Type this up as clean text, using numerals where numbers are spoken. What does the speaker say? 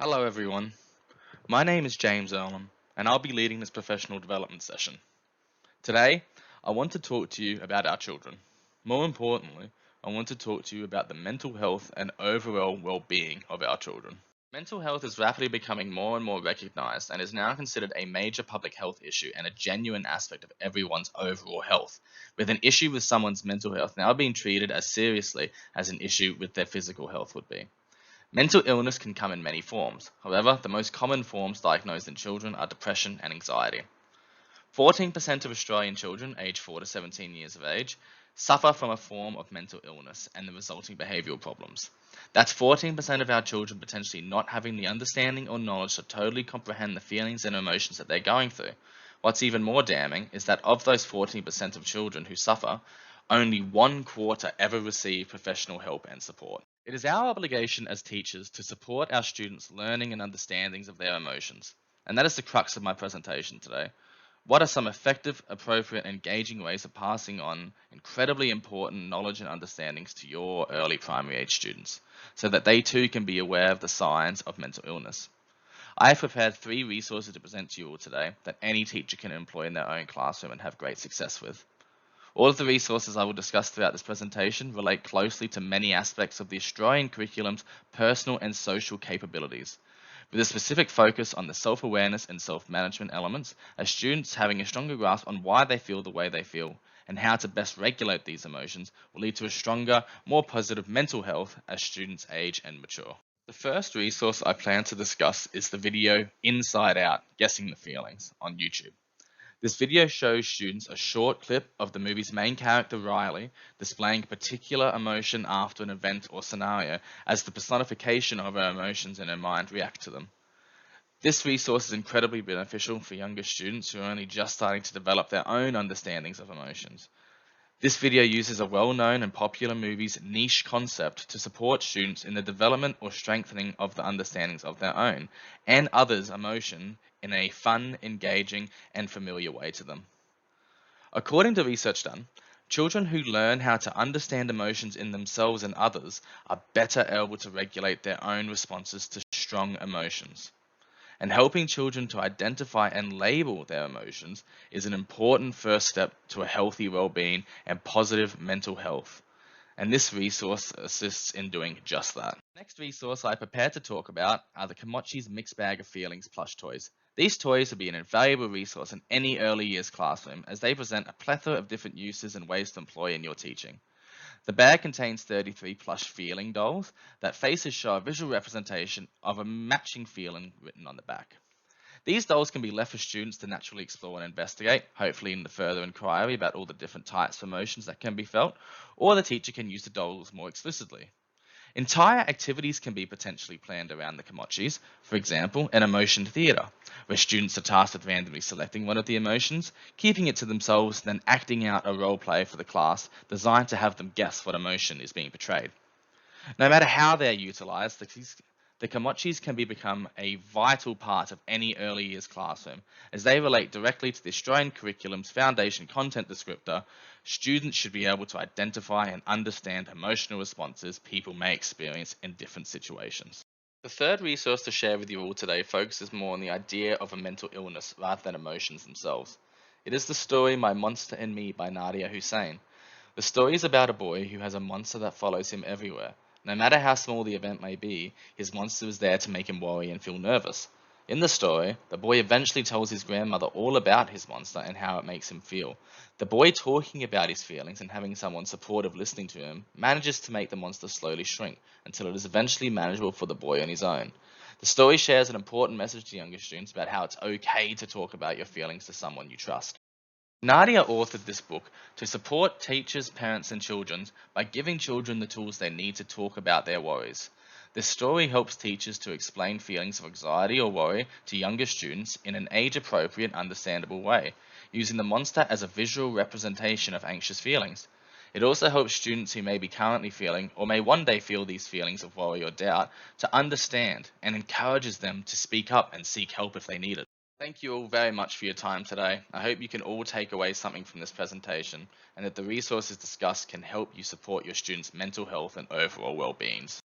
Hello everyone, my name is James Earlham and I'll be leading this professional development session. Today, I want to talk to you about our children. More importantly, I want to talk to you about the mental health and overall well-being of our children. Mental health is rapidly becoming more and more recognized and is now considered a major public health issue and a genuine aspect of everyone's overall health, with an issue with someone's mental health now being treated as seriously as an issue with their physical health would be. Mental illness can come in many forms. However, the most common forms diagnosed in children are depression and anxiety. 14% of Australian children aged 4 to 17 years of age suffer from a form of mental illness and the resulting behavioural problems. That's 14% of our children potentially not having the understanding or knowledge to totally comprehend the feelings and emotions that they're going through. What's even more damning is that of those 14% of children who suffer, only 1/4 ever receive professional help and support. It is our obligation as teachers to support our students' learning and understandings of their emotions. And that is the crux of my presentation today. What are some effective, appropriate, engaging ways of passing on incredibly important knowledge and understandings to your early primary age students, so that they too can be aware of the signs of mental illness? I have prepared 3 resources to present to you all today that any teacher can employ in their own classroom and have great success with. All of the resources I will discuss throughout this presentation relate closely to many aspects of the Australian curriculum's personal and social capabilities, with a specific focus on the self-awareness and self-management elements, as students having a stronger grasp on why they feel the way they feel and how to best regulate these emotions will lead to a stronger, more positive mental health as students age and mature. The first resource I plan to discuss is the video Inside Out, Guessing the Feelings on YouTube. This video shows students a short clip of the movie's main character, Riley, displaying a particular emotion after an event or scenario as the personification of her emotions in her mind react to them. This resource is incredibly beneficial for younger students who are only just starting to develop their own understandings of emotions. This video uses a well-known and popular movie's niche concept to support students in the development or strengthening of the understandings of their own and others' emotion in a fun, engaging, and familiar way to them. According to research done, children who learn how to understand emotions in themselves and others are better able to regulate their own responses to strong emotions. And helping children to identify and label their emotions is an important first step to a healthy well-being and positive mental health. And this resource assists in doing just that. The next resource I prepared to talk about are the Komochi's Mixed Bag of Feelings plush toys. These toys will be an invaluable resource in any early years classroom, as they present a plethora of different uses and ways to employ in your teaching. The bag contains 33 plush feeling dolls that faces show a visual representation of a matching feeling written on the back. These dolls can be left for students to naturally explore and investigate, hopefully in the further inquiry about all the different types of emotions that can be felt, or the teacher can use the dolls more explicitly. Entire activities can be potentially planned around the Komochis, for example, an emotion theatre, where students are tasked with randomly selecting one of the emotions, keeping it to themselves, then acting out a role play for the class designed to have them guess what emotion is being portrayed. No matter how they're utilized, the Komochis can become a vital part of any early years classroom, as they relate directly to the Australian curriculum's foundation content descriptor. Students should be able to identify and understand emotional responses people may experience in different situations. The third resource to share with you all today focuses more on the idea of a mental illness rather than emotions themselves. It is the story My Monster and Me by Nadia Hussain. The story is about a boy who has a monster that follows him everywhere. No matter how small the event may be, his monster is there to make him worry and feel nervous. In the story, the boy eventually tells his grandmother all about his monster and how it makes him feel. The boy talking about his feelings and having someone supportive listening to him manages to make the monster slowly shrink until it is eventually manageable for the boy on his own. The story shares an important message to younger students about how it's okay to talk about your feelings to someone you trust. Nadia authored this book to support teachers, parents, and children by giving children the tools they need to talk about their worries. This story helps teachers to explain feelings of anxiety or worry to younger students in an age-appropriate, understandable way, using the monster as a visual representation of anxious feelings. It also helps students who may be currently feeling or may one day feel these feelings of worry or doubt to understand, and encourages them to speak up and seek help if they need it. Thank you all very much for your time today. I hope you can all take away something from this presentation and that the resources discussed can help you support your students' mental health and overall well-being.